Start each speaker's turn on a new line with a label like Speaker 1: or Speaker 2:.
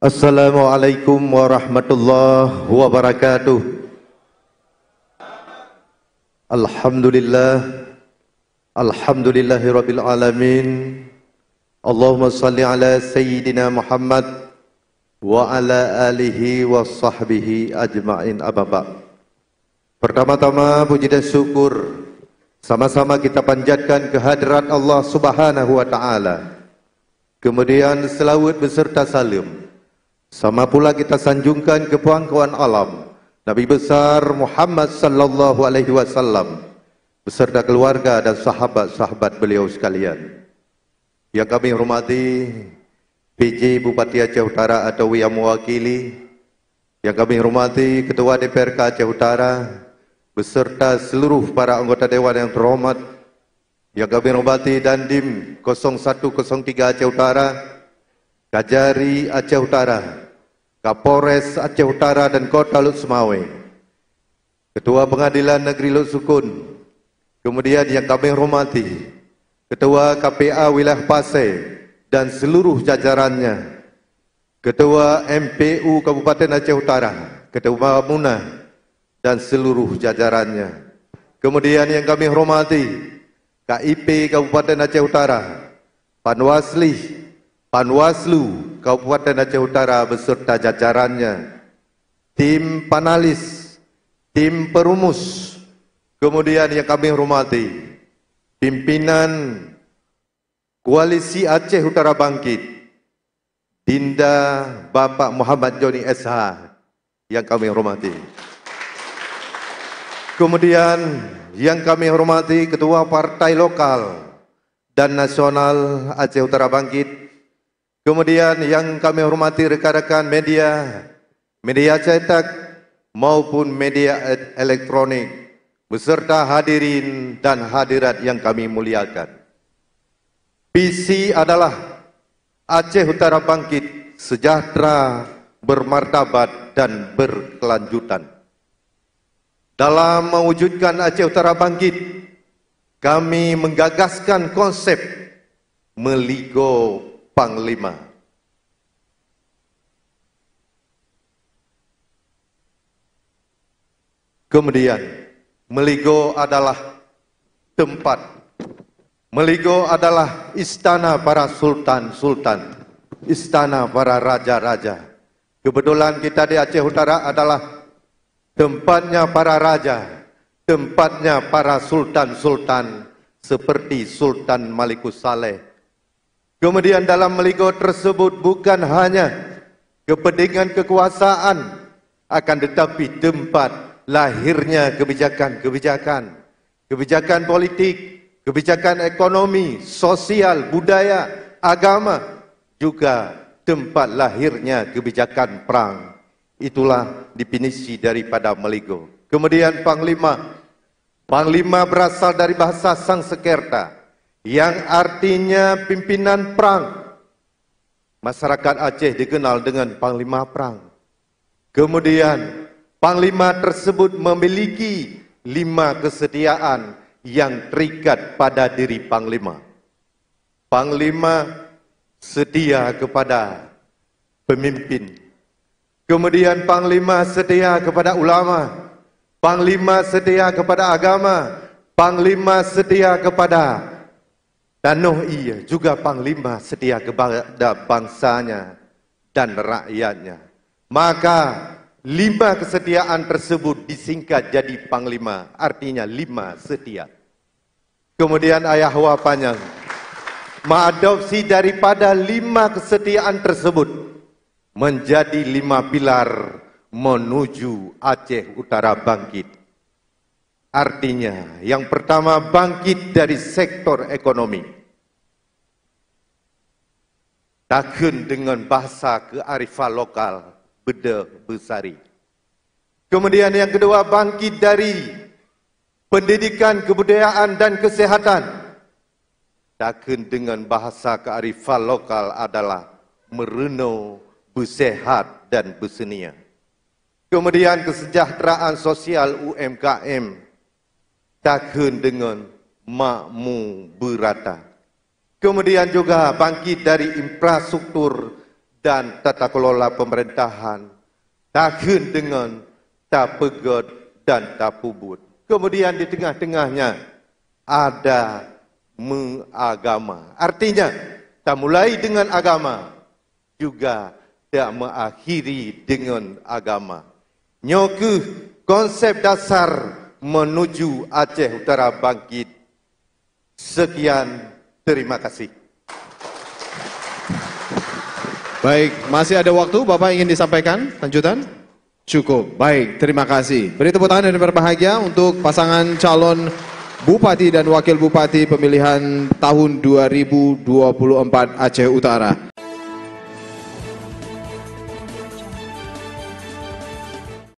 Speaker 1: Assalamualaikum warahmatullahi wabarakatuh. Alhamdulillah, alhamdulillahirabbil alamin. Allahumma salli ala sayyidina Muhammad wa ala alihi wa sahbihi ajma'in. Ababa. Pertama-tama puji dan syukur sama-sama kita panjatkan kehadirat Allah Subhanahu wa taala. Kemudian selawat beserta salam sama pula kita sanjungkan ke pangkuan alam Nabi besar Muhammad sallallahu alaihi wasallam beserta keluarga dan sahabat-sahabat beliau sekalian. Yang kami hormati PJ Bupati Aceh Utara atau yang mewakili, yang kami hormati Ketua DPRK Aceh Utara beserta seluruh para anggota dewan yang terhormat, yang kami hormati Dandim 0103 Aceh Utara, Kajari Aceh Utara, Kapolres Aceh Utara dan Kota Lut Semawe, Ketua Pengadilan Negeri Lut Sukun, kemudian yang kami hormati Ketua KPA Wilayah Pasir dan seluruh jajarannya, Ketua MPU Kabupaten Aceh Utara, Ketua Munah dan seluruh jajarannya, kemudian yang kami hormati KIP Kabupaten Aceh Utara, Panwaslu Kabupaten Aceh Utara beserta jajarannya, tim panelis, tim perumus, kemudian yang kami hormati pimpinan Koalisi Aceh Utara Bangkit, Dinda Bapak Muhammad Joni SH yang kami hormati. Kemudian yang kami hormati Ketua Partai Lokal dan Nasional Aceh Utara Bangkit. Kemudian yang kami hormati rekan-rekan media, media cetak maupun media elektronik, beserta hadirin dan hadirat yang kami muliakan. Visi adalah Aceh Utara Bangkit, sejahtera, bermartabat dan berkelanjutan. Dalam mewujudkan Aceh Utara Bangkit, kami menggagaskan konsep Meligo Panglima. Kemudian, Meligo adalah tempat, Meligo adalah istana para sultan-sultan, istana para raja-raja. Kebetulan kita di Aceh Utara adalah tempatnya para raja, tempatnya para sultan-sultan seperti Sultan Malikus Saleh. Kemudian dalam Meligo tersebut bukan hanya kepentingan kekuasaan, akan tetapi tempat lahirnya kebijakan-kebijakan, kebijakan politik, kebijakan ekonomi, sosial, budaya, agama, juga tempat lahirnya kebijakan perang. Itulah definisi daripada Meligo. Kemudian Panglima. Panglima berasal dari bahasa Sanskerta yang artinya pimpinan perang. Masyarakat Aceh dikenal dengan Panglima Perang. Kemudian Panglima tersebut memiliki 5 kesetiaan yang terikat pada diri Panglima. Panglima setia kepada pemimpin. Kemudian Panglima setia kepada ulama, Panglima setia kepada agama, Panglima setia kepada Tanoi, juga Panglima setia kepada bangsanya dan rakyatnya. Maka 5 kesetiaan tersebut disingkat jadi Panglima, artinya 5 setia. Kemudian ayah wapannya mengadopsi daripada 5 kesetiaan tersebut menjadi 5 pilar menuju Aceh Utara Bangkit. Artinya, yang pertama bangkit dari sektor ekonomi. Takun dengan bahasa kearifan lokal, beda besari. Kemudian yang kedua bangkit dari pendidikan, kebudayaan dan kesehatan. Takun dengan bahasa kearifan lokal adalah mereno, bersehat dan bersenia. Kemudian kesejahteraan sosial UMKM. Takun dengan makmu berata. Kemudian juga bangkit dari infrastruktur dan tata kelola pemerintahan, takun dengan tak pegot dan tak pubut. Kemudian di tengah-tengahnya ada mengagama. Artinya, tak mulai dengan agama, juga tak mengakhiri dengan agama. Nyoku konsep dasar menuju Aceh Utara bangkit. Sekian, terima kasih.
Speaker 2: Baik, masih ada waktu, Bapak ingin disampaikan lanjutan? Cukup, baik, terima kasih. Beri tepuk tangan dan berbahagia untuk pasangan calon Bupati dan Wakil Bupati pemilihan tahun 2024 Aceh Utara.